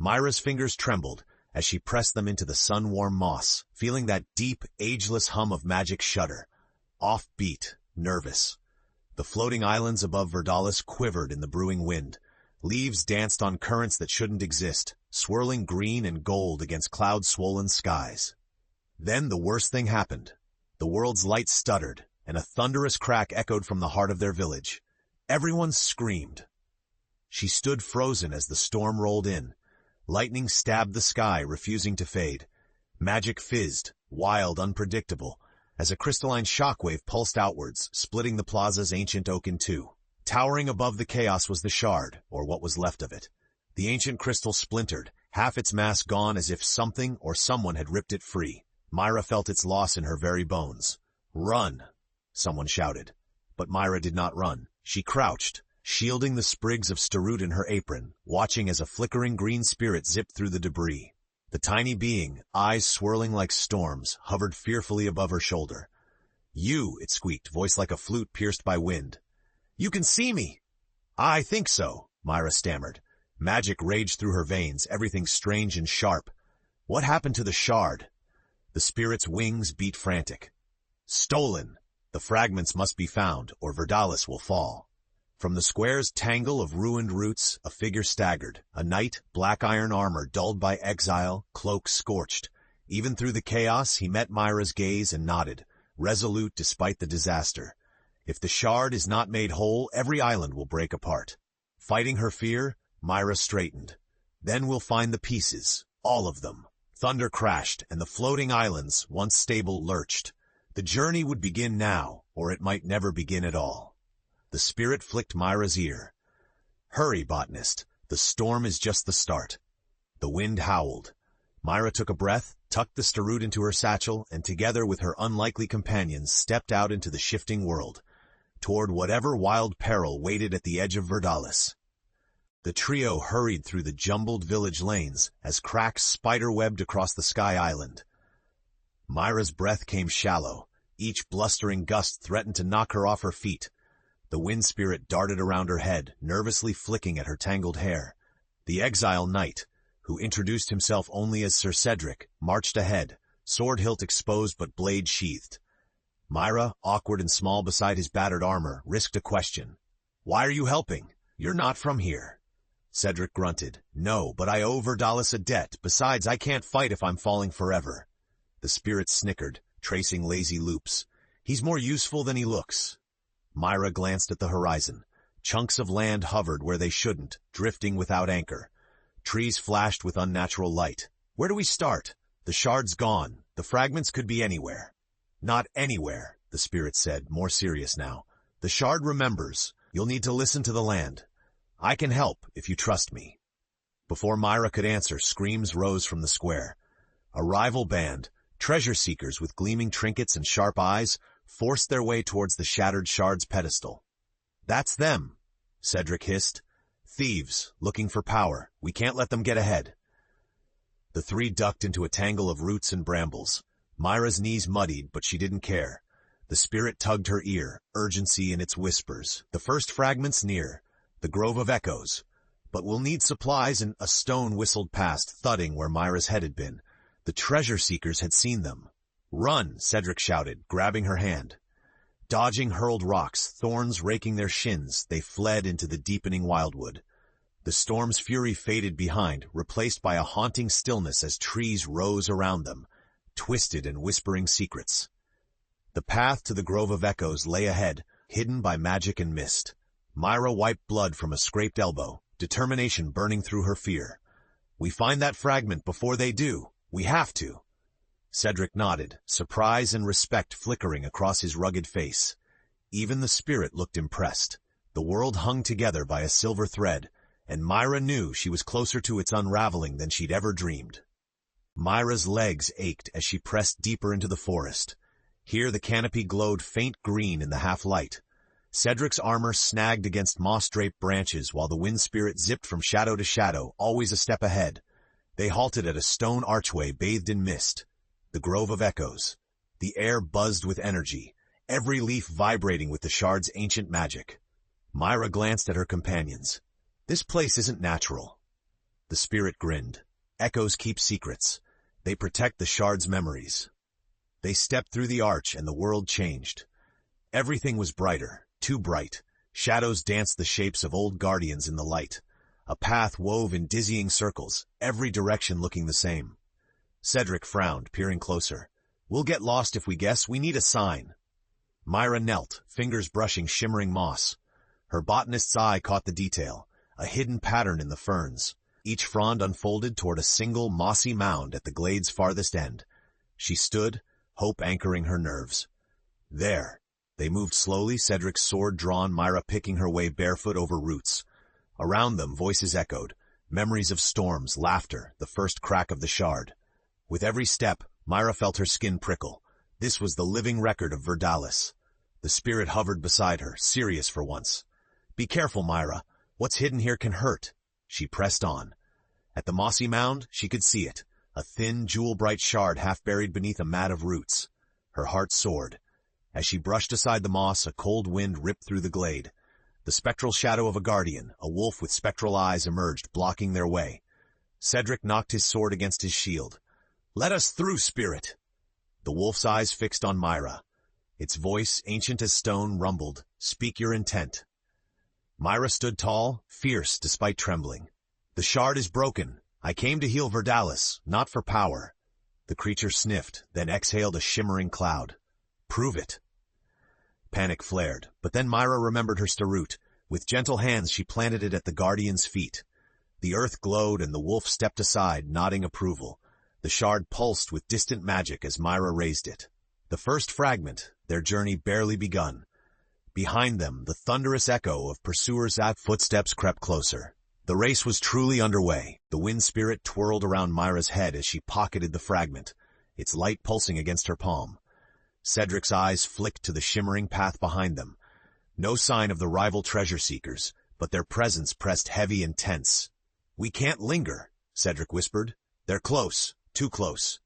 Myra's fingers trembled as she pressed them into the sun-warm moss, feeling that deep, ageless hum of magic shudder. Offbeat, nervous. The floating islands above Verdalis quivered in the brewing wind. Leaves danced on currents that shouldn't exist, swirling green and gold against cloud-swollen skies. Then the worst thing happened. The world's light stuttered, and a thunderous crack echoed from the heart of their village. Everyone screamed. She stood frozen as the storm rolled in. Lightning stabbed the sky, refusing to fade. Magic fizzed, wild, unpredictable, as a crystalline shockwave pulsed outwards, splitting the plaza's ancient oak in two. Towering above the chaos was the shard, or what was left of it. The ancient crystal splintered, half its mass gone as if something or someone had ripped it free. Myra felt its loss in her very bones. "Run!" someone shouted. But Myra did not run. She crouched, shielding the sprigs of starut in her apron, watching as a flickering green spirit zipped through the debris. The tiny being, eyes swirling like storms, hovered fearfully above her shoulder. "You," it squeaked, voice like a flute pierced by wind. "You can see me!" "I think so," Myra stammered. Magic raged through her veins, everything strange and sharp. What happened to the shard? The spirit's wings beat frantic. "Stolen! The fragments must be found, or Verdalis will fall." From the square's tangle of ruined roots, a figure staggered, a knight, black iron armor dulled by exile, cloak scorched. Even through the chaos, he met Myra's gaze and nodded, resolute despite the disaster. If the shard is not made whole, every island will break apart. Fighting her fear, Myra straightened. "Then we'll find the pieces, all of them." Thunder crashed, and the floating islands, once stable, lurched. The journey would begin now, or it might never begin at all. The spirit flicked Myra's ear. "Hurry, botanist. The storm is just the start." The wind howled. Myra took a breath, tucked the starut into her satchel, and together with her unlikely companions stepped out into the shifting world, toward whatever wild peril waited at the edge of Verdalis. The trio hurried through the jumbled village lanes as cracks spider-webbed across the sky island. Myra's breath came shallow. Each blustering gust threatened to knock her off her feet. The wind spirit darted around her head, nervously flicking at her tangled hair. The exile knight, who introduced himself only as Sir Cedric, marched ahead, sword hilt exposed but blade sheathed. Myra, awkward and small beside his battered armor, risked a question. "Why are you helping? You're not from here." Cedric grunted. "No, but I owe Verdalis a debt. Besides, I can't fight if I'm falling forever." The spirit snickered, tracing lazy loops. "He's more useful than he looks." Myra glanced at the horizon. Chunks of land hovered where they shouldn't, drifting without anchor. Trees flashed with unnatural light. "Where do we start? The shard's gone. The fragments could be anywhere." "Not anywhere," the spirit said, more serious now. "The shard remembers. You'll need to listen to the land. I can help, if you trust me." Before Myra could answer, screams rose from the square. A rival band, treasure seekers with gleaming trinkets and sharp eyes, forced their way towards the shattered shard's pedestal. "That's them," Cedric hissed. "Thieves, looking for power. We can't let them get ahead." The three ducked into a tangle of roots and brambles. Myra's knees muddied, but she didn't care. The spirit tugged her ear, urgency in its whispers. "The first fragment's near. The Grove of Echoes. But we'll need supplies," and a stone whistled past, thudding where Myra's head had been. The treasure seekers had seen them. "Run!" Cedric shouted, grabbing her hand. Dodging hurled rocks, thorns raking their shins, they fled into the deepening wildwood. The storm's fury faded behind, replaced by a haunting stillness as trees rose around them, twisted and whispering secrets. The path to the Grove of Echoes lay ahead, hidden by magic and mist. Myra wiped blood from a scraped elbow, determination burning through her fear. "We find that fragment before they do. We have to." Cedric nodded, surprise and respect flickering across his rugged face. Even the spirit looked impressed. The world hung together by a silver thread, and Myra knew she was closer to its unraveling than she'd ever dreamed. Myra's legs ached as she pressed deeper into the forest. Here the canopy glowed faint green in the half-light. Cedric's armor snagged against moss-draped branches while the wind spirit zipped from shadow to shadow, always a step ahead. They halted at a stone archway bathed in mist. The Grove of Echoes. The air buzzed with energy, every leaf vibrating with the shard's ancient magic. Myra glanced at her companions. "This place isn't natural." The spirit grinned. Echoes keep secrets. They protect the shard's memories. They stepped through the arch and the world changed. Everything was brighter, too bright. Shadows danced the shapes of old guardians in the light. A path wove in dizzying circles, every direction looking the same. Cedric frowned, peering closer. We'll get lost if we guess. We need a sign. Myra knelt, fingers brushing shimmering moss. Her botanist's eye caught the detail, a hidden pattern in the ferns. Each frond unfolded toward a single mossy mound at the glade's farthest end. She stood, hope anchoring her nerves. There. They moved slowly, Cedric's sword drawn, Myra picking her way barefoot over roots. Around them, voices echoed, memories of storms, laughter, the first crack of the shard. With every step, Myra felt her skin prickle. This was the living record of Verdalis. The spirit hovered beside her, serious for once. Be careful, Myra. What's hidden here can hurt. She pressed on. At the mossy mound, she could see it, a thin, jewel-bright shard half buried beneath a mat of roots. Her heart soared. As she brushed aside the moss, a cold wind ripped through the glade. The spectral shadow of a guardian, a wolf with spectral eyes, emerged, blocking their way. Cedric knocked his sword against his shield. Let us through, spirit! The wolf's eyes fixed on Myra. Its voice, ancient as stone, rumbled, Speak your intent. Myra stood tall, fierce despite trembling. The shard is broken. I came to heal Verdalis, not for power. The creature sniffed, then exhaled a shimmering cloud. Prove it. Panic flared, but then Myra remembered her starut. With gentle hands she planted it at the guardian's feet. The earth glowed and the wolf stepped aside, nodding approval. The shard pulsed with distant magic as Myra raised it. The first fragment, their journey barely begun. Behind them, the thunderous echo of pursuers' footsteps crept closer. The race was truly underway. The wind spirit twirled around Myra's head as she pocketed the fragment, its light pulsing against her palm. Cedric's eyes flicked to the shimmering path behind them. No sign of the rival treasure seekers, but their presence pressed heavy and tense. We can't linger, Cedric whispered. They're close, too close.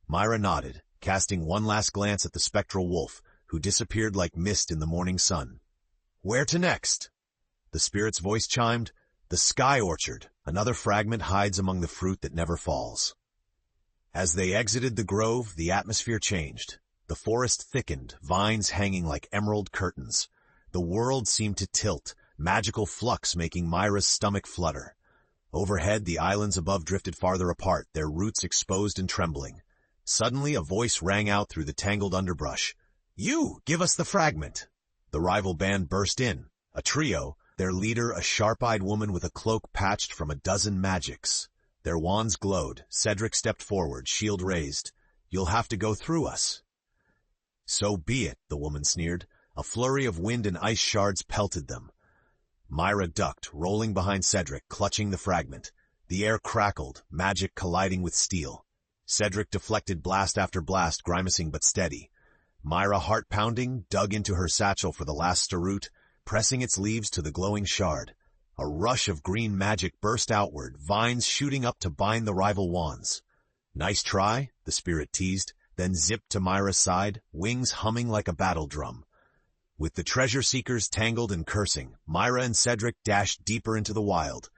Myra nodded, casting one last glance at the spectral wolf, who disappeared like mist in the morning sun. Where to next? The spirit's voice chimed. The sky orchard, another fragment hides among the fruit that never falls. As they exited the grove, the atmosphere changed. The forest thickened, vines hanging like emerald curtains. The world seemed to tilt, magical flux making Myra's stomach flutter. Overhead, the islands above drifted farther apart, their roots exposed and trembling. Suddenly, a voice rang out through the tangled underbrush. You! Give us the fragment! The rival band burst in, a trio, their leader a sharp-eyed woman with a cloak patched from a dozen magics. Their wands glowed. Cedric stepped forward, shield raised. You'll have to go through us. So be it, the woman sneered. A flurry of wind and ice shards pelted them. Myra ducked, rolling behind Cedric, clutching the fragment. The air crackled, magic colliding with steel. Cedric deflected blast after blast, grimacing but steady. Myra, heart-pounding, dug into her satchel for the last starut, pressing its leaves to the glowing shard. A rush of green magic burst outward, vines shooting up to bind the rival wands. Nice try, the spirit teased, then zipped to Myra's side, wings humming like a battle drum. With the treasure seekers tangled and cursing, Myra and Cedric dashed deeper into the wild,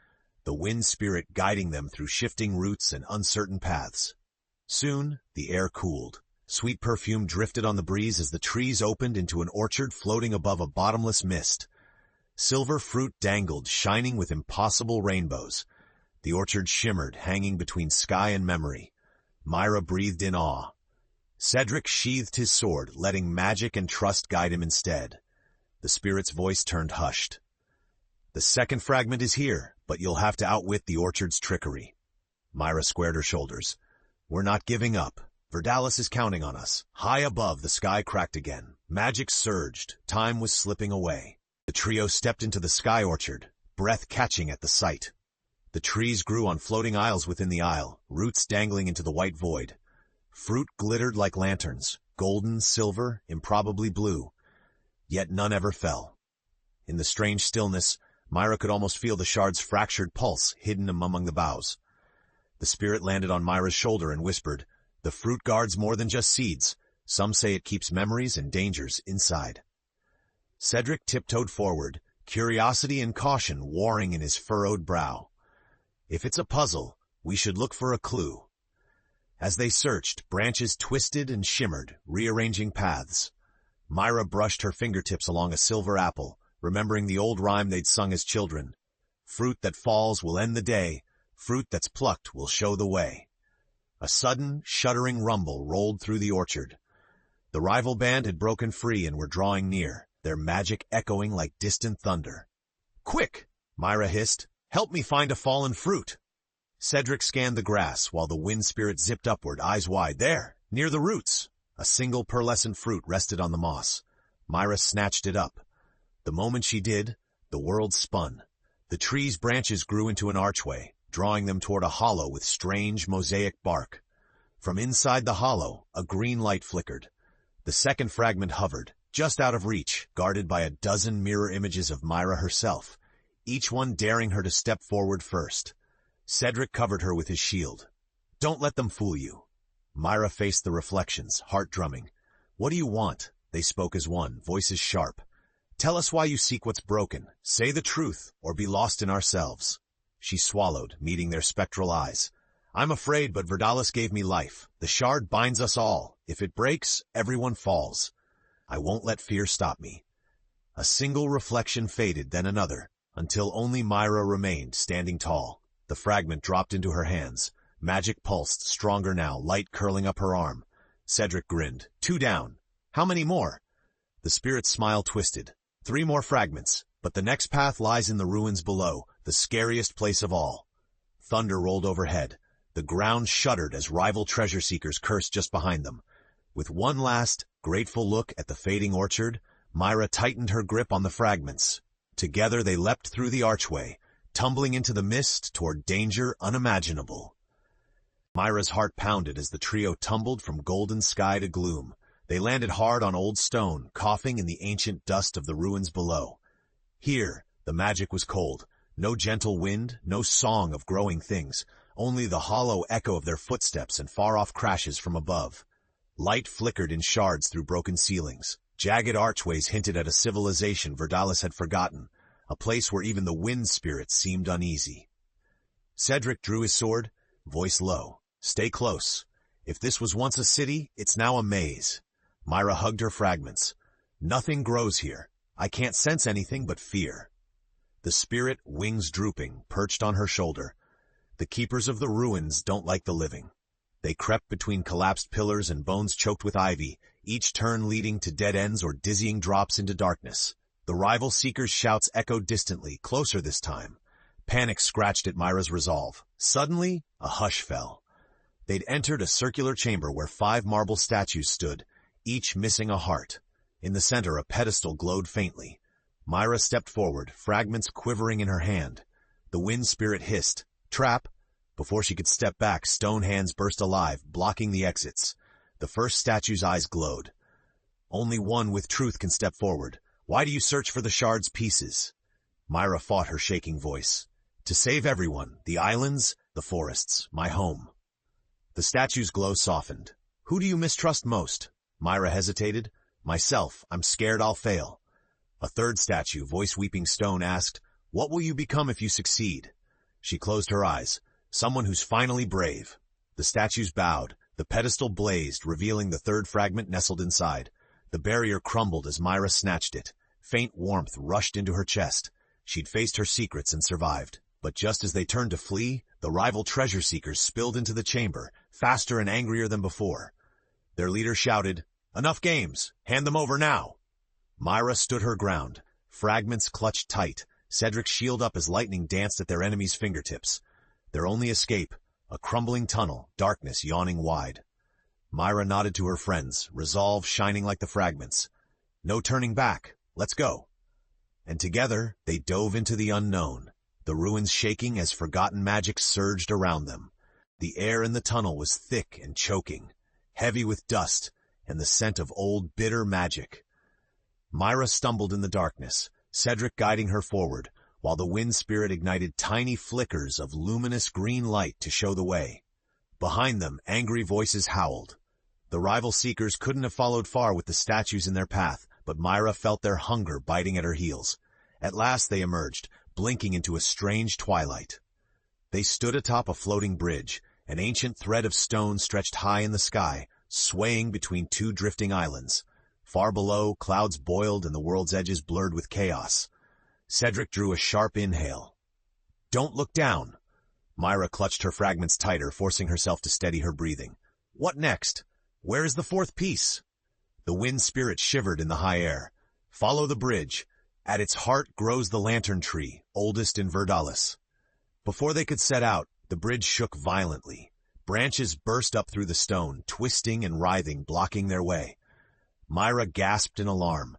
the wind spirit guiding them through shifting roots and uncertain paths. Soon, the air cooled. Sweet perfume drifted on the breeze as the trees opened into an orchard floating above a bottomless mist. Silver fruit dangled, shining with impossible rainbows. The orchard shimmered, hanging between sky and memory. Myra breathed in awe. Cedric sheathed his sword, letting magic and trust guide him instead. The spirit's voice turned hushed. The second fragment is here, but you'll have to outwit the orchard's trickery. Myra squared her shoulders. We're not giving up. Verdalis is counting on us. High above, the sky cracked again. Magic surged. Time was slipping away. The trio stepped into the sky orchard, breath catching at the sight. The trees grew on floating aisles within the aisle, roots dangling into the white void. Fruit glittered like lanterns, golden, silver, improbably blue. Yet none ever fell. In the strange stillness, Myra could almost feel the shard's fractured pulse hidden among the boughs. The spirit landed on Myra's shoulder and whispered, The fruit guards more than just seeds. Some say it keeps memories and dangers inside. Cedric tiptoed forward, curiosity and caution warring in his furrowed brow. If it's a puzzle, we should look for a clue. As they searched, branches twisted and shimmered, rearranging paths. Myra brushed her fingertips along a silver apple, remembering the old rhyme they'd sung as children. Fruit that falls will end the day, fruit that's plucked will show the way. A sudden, shuddering rumble rolled through the orchard. The rival band had broken free and were drawing near, their magic echoing like distant thunder. "Quick!" Myra hissed. "Help me find a fallen fruit!" Cedric scanned the grass while the wind spirit zipped upward, eyes wide. There, near the roots! A single pearlescent fruit rested on the moss. Myra snatched it up. The moment she did, the world spun. The tree's branches grew into an archway, drawing them toward a hollow with strange mosaic bark. From inside the hollow, a green light flickered. The second fragment hovered, just out of reach, guarded by a dozen mirror images of Myra herself, each one daring her to step forward first. Cedric covered her with his shield. "Don't let them fool you." Myra faced the reflections, heart drumming. "What do you want?" They spoke as one, voices sharp. "Tell us why you seek what's broken. Say the truth, or be lost in ourselves." She swallowed, meeting their spectral eyes. "I'm afraid, but Verdalis gave me life. The shard binds us all. If it breaks, everyone falls. I won't let fear stop me." A single reflection faded, then another, until only Myra remained, standing tall. The fragment dropped into her hands. Magic pulsed, stronger now, light curling up her arm. Cedric grinned. "2 down. How many more?" The spirit's smile twisted. 3 more fragments, but the next path lies in the ruins below, the scariest place of all. Thunder rolled overhead. The ground shuddered as rival treasure seekers cursed just behind them. With one last, grateful look at the fading orchard, Myra tightened her grip on the fragments. Together they leapt through the archway, tumbling into the mist toward danger unimaginable. Myra's heart pounded as the trio tumbled from golden sky to gloom. They landed hard on old stone, coughing in the ancient dust of the ruins below. Here, the magic was cold. No gentle wind, no song of growing things, only the hollow echo of their footsteps and far-off crashes from above. Light flickered in shards through broken ceilings. Jagged archways hinted at a civilization Verdalis had forgotten, a place where even the wind spirits seemed uneasy. Cedric drew his sword, voice low. "Stay close. If this was once a city, it's now a maze." Myra hugged her fragments. "Nothing grows here. I can't sense anything but fear." The spirit, wings drooping, perched on her shoulder. "The keepers of the ruins don't like the living." They crept between collapsed pillars and bones choked with ivy, each turn leading to dead ends or dizzying drops into darkness. The rival seekers' shouts echoed distantly, closer this time. Panic scratched at Myra's resolve. Suddenly, a hush fell. They'd entered a circular chamber where 5 marble statues stood, each missing a heart. In the center, a pedestal glowed faintly. Myra stepped forward, fragments quivering in her hand. The wind spirit hissed, "Trap!" Before she could step back, stone hands burst alive, blocking the exits. The first statue's eyes glowed. "Only one with truth can step forward. Why do you search for the shard's pieces?" Myra fought her shaking voice. "To save everyone, the islands, the forests, my home." The statue's glow softened. "Who do you mistrust most?" Myra hesitated. "Myself. I'm scared I'll fail." A third statue, voice weeping stone, asked, "What will you become if you succeed?" She closed her eyes. "Someone who's finally brave." The statues bowed. The pedestal blazed, revealing the third fragment nestled inside. The barrier crumbled as Myra snatched it. Faint warmth rushed into her chest. She'd faced her secrets and survived. But just as they turned to flee, the rival treasure seekers spilled into the chamber, faster and angrier than before. Their leader shouted, "Enough games! Hand them over now!" Myra stood her ground. Fragments clutched tight, Cedric's shield up as lightning danced at their enemies' fingertips. Their only escape, a crumbling tunnel, darkness yawning wide. Myra nodded to her friends, resolve shining like the fragments. "No turning back. Let's go." And together, they dove into the unknown, the ruins shaking as forgotten magic surged around them. The air in the tunnel was thick and choking, heavy with dust and the scent of old bitter magic. Myra stumbled in the darkness, Cedric guiding her forward, while the wind spirit ignited tiny flickers of luminous green light to show the way. Behind them, angry voices howled. The rival seekers couldn't have followed far with the statues in their path, but Myra felt their hunger biting at her heels. At last they emerged, blinking into a strange twilight. They stood atop a floating bridge, an ancient thread of stone stretched high in the sky, swaying between two drifting islands. Far below, clouds boiled and the world's edges blurred with chaos. Cedric drew a sharp inhale. "Don't look down." Myra clutched her fragments tighter, forcing herself to steady her breathing. "What next? Where is the fourth piece?" The wind spirit shivered in the high air. "Follow the bridge. At its heart grows the lantern tree, oldest in Verdalis." Before they could set out, the bridge shook violently. Branches burst up through the stone, twisting and writhing, blocking their way. Myra gasped in alarm.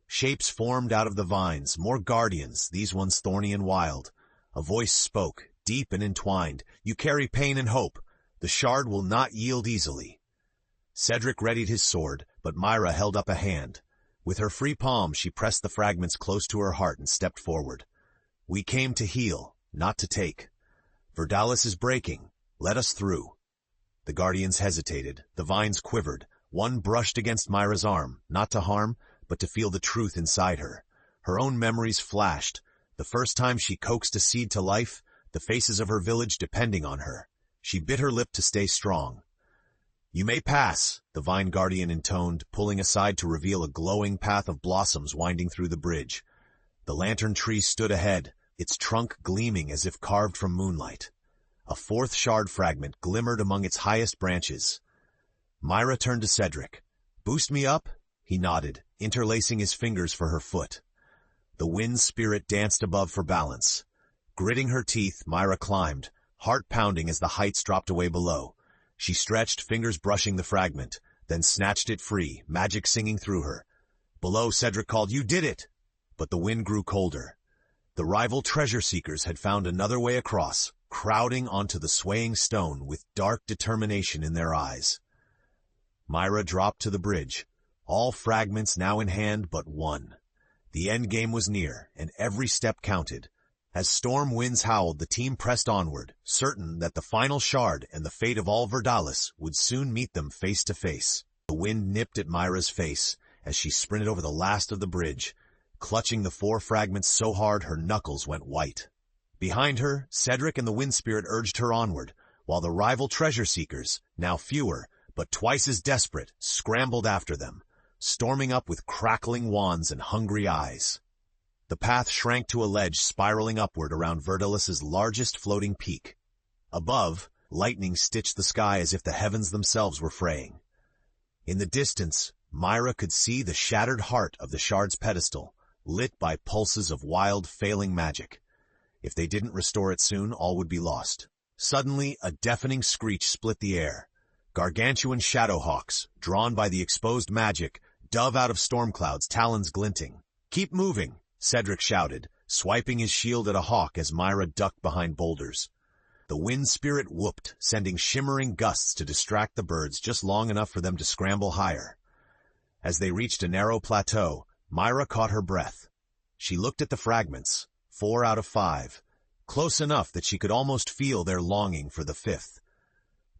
Shapes formed out of the vines, more guardians, these ones thorny and wild. A voice spoke, deep and entwined. "You carry pain and hope. The shard will not yield easily." Cedric readied his sword, but Myra held up a hand. With her free palm, she pressed the fragments close to her heart and stepped forward. "We came to heal, not to take. Verdalis is breaking. Let us through." The guardians hesitated. The vines quivered. One brushed against Myra's arm, not to harm, but to feel the truth inside her. Her own memories flashed. The first time she coaxed a seed to life, the faces of her village depending on her. She bit her lip to stay strong. "You may pass," the vine guardian intoned, pulling aside to reveal a glowing path of blossoms winding through the bridge. The lantern tree stood ahead, its trunk gleaming as if carved from moonlight. A fourth shard fragment glimmered among its highest branches. Myra turned to Cedric. "Boost me up?" He nodded, interlacing his fingers for her foot. The wind spirit danced above for balance. Gritting her teeth, Myra climbed, heart pounding as the heights dropped away below. She stretched, fingers brushing the fragment, then snatched it free, magic singing through her. Below, Cedric called, "You did it!" But the wind grew colder. The rival treasure seekers had found another way across, crowding onto the swaying stone with dark determination in their eyes. Myra dropped to the bridge, all fragments now in hand but one. The endgame was near, and every step counted. As storm winds howled, the team pressed onward, certain that the final shard and the fate of all Verdalis would soon meet them face to face. The wind nipped at Myra's face as she sprinted over the last of the bridge, clutching the four fragments so hard her knuckles went white. Behind her, Cedric and the wind spirit urged her onward, while the rival treasure seekers, now fewer, but twice as desperate, scrambled after them, storming up with crackling wands and hungry eyes. The path shrank to a ledge spiraling upward around Verdalis's largest floating peak. Above, lightning stitched the sky as if the heavens themselves were fraying. In the distance, Myra could see the shattered heart of the shard's pedestal, lit by pulses of wild, failing magic. If they didn't restore it soon, all would be lost. Suddenly, a deafening screech split the air. Gargantuan shadowhawks, drawn by the exposed magic, dove out of storm clouds, talons glinting. "Keep moving," Cedric shouted, swiping his shield at a hawk as Myra ducked behind boulders. The wind spirit whooped, sending shimmering gusts to distract the birds just long enough for them to scramble higher. As they reached a narrow plateau, Myra caught her breath. She looked at the fragments, 4 out of 5, close enough that she could almost feel their longing for the fifth.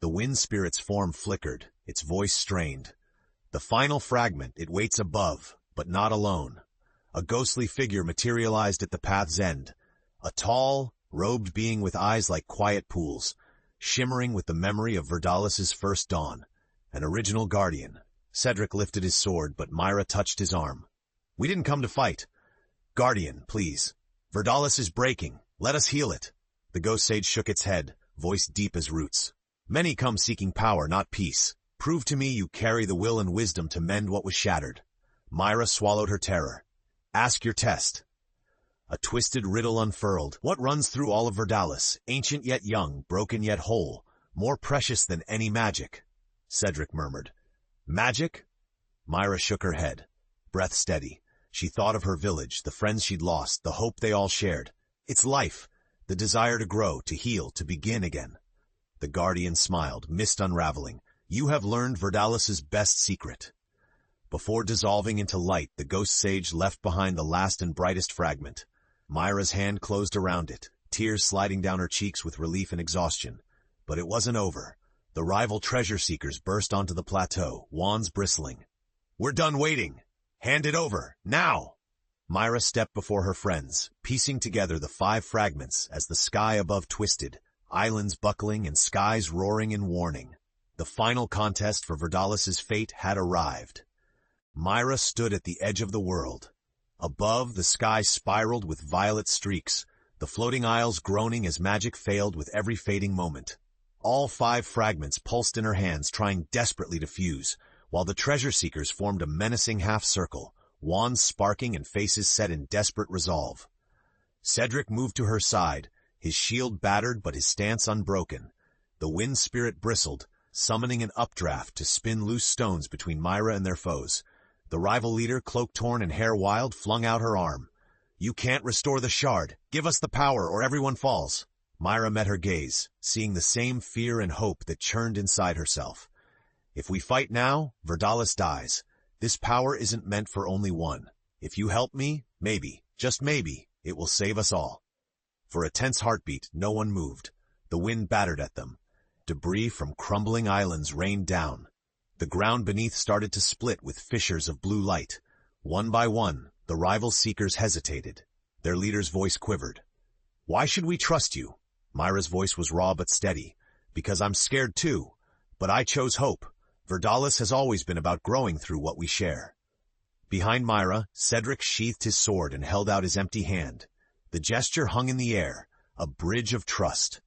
The wind spirit's form flickered, its voice strained. The final fragment, it waits above, but not alone. A ghostly figure materialized at the path's end, a tall, robed being with eyes like quiet pools, shimmering with the memory of Verdalis's first dawn. An original guardian. Cedric lifted his sword, but Myra touched his arm. "We didn't come to fight. Guardian, please. Verdalis is breaking. Let us heal it." The ghost sage shook its head, voice deep as roots. "Many come seeking power, not peace. Prove to me you carry the will and wisdom to mend what was shattered." Myra swallowed her terror. "Ask your test." A twisted riddle unfurled. What runs through all of Verdalis, ancient yet young, broken yet whole, more precious than any magic? Cedric murmured. "Magic?" Myra shook her head, breath steady. She thought of her village, the friends she'd lost, the hope they all shared. "It's life, the desire to grow, to heal, to begin again." The guardian smiled, mist unraveling. "You have learned Verdalis's best secret." Before dissolving into light, the ghost sage left behind the last and brightest fragment. Myra's hand closed around it, tears sliding down her cheeks with relief and exhaustion. But it wasn't over. The rival treasure seekers burst onto the plateau, wands bristling. "We're done waiting. Hand it over, now!" Myra stepped before her friends, piecing together the 5 fragments as the sky above twisted, islands buckling and skies roaring in warning. The final contest for Verdalis's fate had arrived. Myra stood at the edge of the world. Above, the sky spiraled with violet streaks, the floating isles groaning as magic failed with every fading moment. All 5 fragments pulsed in her hands, trying desperately to fuse, while the treasure-seekers formed a menacing half-circle, wands sparking and faces set in desperate resolve. Cedric moved to her side, his shield battered but his stance unbroken. The wind spirit bristled, summoning an updraft to spin loose stones between Myra and their foes. The rival leader, cloak-torn and hair-wild, flung out her arm. "You can't restore the shard. Give us the power or everyone falls." Myra met her gaze, seeing the same fear and hope that churned inside herself. "If we fight now, Verdalis dies. This power isn't meant for only one. If you help me, maybe, just maybe, it will save us all." For a tense heartbeat, no one moved. The wind battered at them. Debris from crumbling islands rained down. The ground beneath started to split with fissures of blue light. One by one, the rival seekers hesitated. Their leader's voice quivered. "Why should we trust you?" Myra's voice was raw but steady. "Because I'm scared too. But I chose hope. Verdalis has always been about growing through what we share." Behind Myra, Cedric sheathed his sword and held out his empty hand. The gesture hung in the air, a bridge of trust.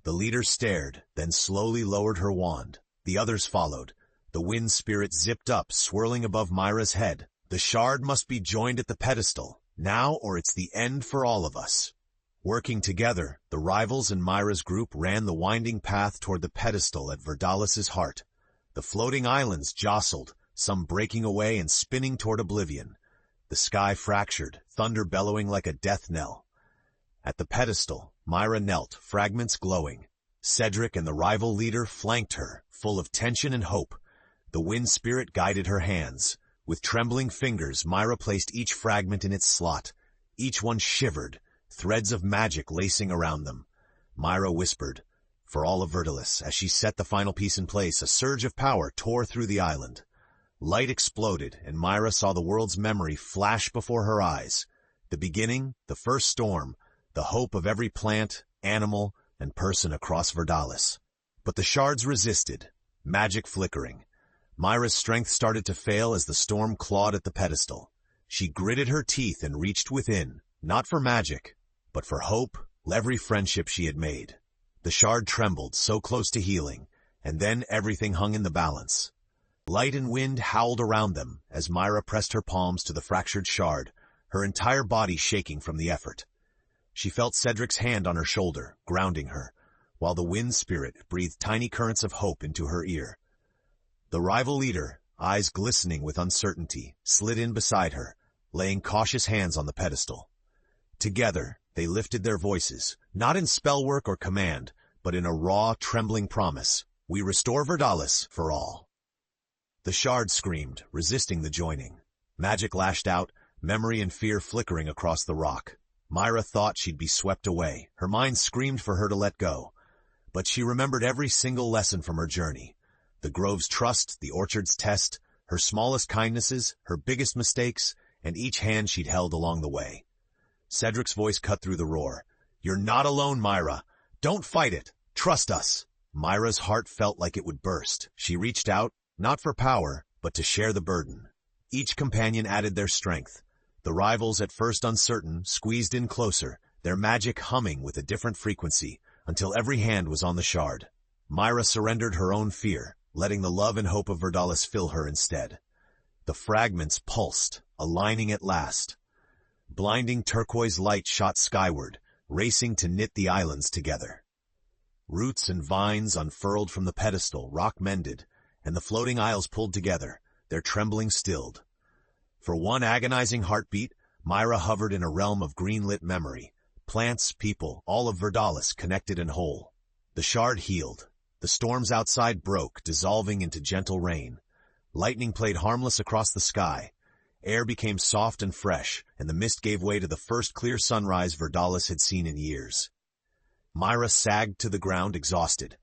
The leader stared, then slowly lowered her wand. The others followed. The wind spirit zipped up, swirling above Myra's head. "The shard must be joined at the pedestal, now or it's the end for all of us." Working together, the rivals and Myra's group ran the winding path toward the pedestal at Verdalis's heart. The floating islands jostled, some breaking away and spinning toward oblivion. The sky fractured, thunder bellowing like a death knell. At the pedestal, Myra knelt, fragments glowing. Cedric and the rival leader flanked her, full of tension and hope. The wind spirit guided her hands. With trembling fingers, Myra placed each fragment in its slot. Each one shivered, threads of magic lacing around them. Myra whispered, "For all of Verdalis." As she set the final piece in place, a surge of power tore through the island. Light exploded, and Myra saw the world's memory flash before her eyes. The beginning, the first storm, the hope of every plant, animal, and person across Verdalis. But the shards resisted, magic flickering. Myra's strength started to fail as the storm clawed at the pedestal. She gritted her teeth and reached within, not for magic, but for hope, every friendship she had made. The shard trembled, so close to healing, and then everything hung in the balance. Light and wind howled around them as Myra pressed her palms to the fractured shard, her entire body shaking from the effort. She felt Cedric's hand on her shoulder, grounding her, while the wind spirit breathed tiny currents of hope into her ear. The rival leader, eyes glistening with uncertainty, slid in beside her, laying cautious hands on the pedestal. Together, they lifted their voices, not in spellwork or command, but in a raw, trembling promise. "We restore Verdalis for all." The shard screamed, resisting the joining. Magic lashed out, memory and fear flickering across the rock. Myra thought she'd be swept away. Her mind screamed for her to let go. But she remembered every single lesson from her journey. The grove's trust, the orchard's test, her smallest kindnesses, her biggest mistakes, and each hand she'd held along the way. Cedric's voice cut through the roar. "You're not alone, Myra. Don't fight it. Trust us." Myra's heart felt like it would burst. She reached out, not for power, but to share the burden. Each companion added their strength. The rivals, at first uncertain, squeezed in closer, their magic humming with a different frequency, until every hand was on the shard. Myra surrendered her own fear, letting the love and hope of Verdalis fill her instead. The fragments pulsed, aligning at last. Blinding turquoise light shot skyward, racing to knit the islands together. Roots and vines unfurled from the pedestal, rock mended, and the floating isles pulled together, their trembling stilled. For one agonizing heartbeat, Myra hovered in a realm of green-lit memory. Plants, people, all of Verdalis connected and whole. The shard healed. The storms outside broke, dissolving into gentle rain. Lightning played harmless across the sky. Air became soft and fresh, and the mist gave way to the first clear sunrise Verdalis had seen in years. Myra sagged to the ground, exhausted.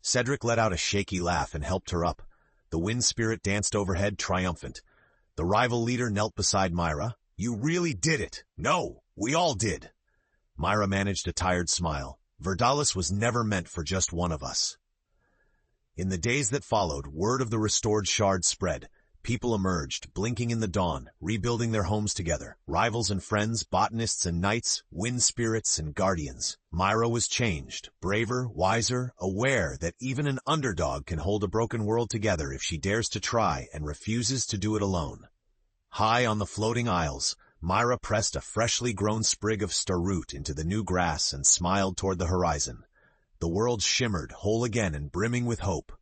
Cedric let out a shaky laugh and helped her up. The wind spirit danced overhead, triumphant. The rival leader knelt beside Myra. "You really did it." "No, we all did." Myra managed a tired smile. Verdalis was never meant for just one of us. In the days that followed, word of the restored shard spread. People emerged, blinking in the dawn, rebuilding their homes together. Rivals and friends, botanists and knights, wind spirits and guardians. Myra was changed, braver, wiser, aware that even an underdog can hold a broken world together if she dares to try and refuses to do it alone. High on the floating isles, Myra pressed a freshly grown sprig of starroot into the new grass and smiled toward the horizon. The world shimmered, whole again and brimming with hope.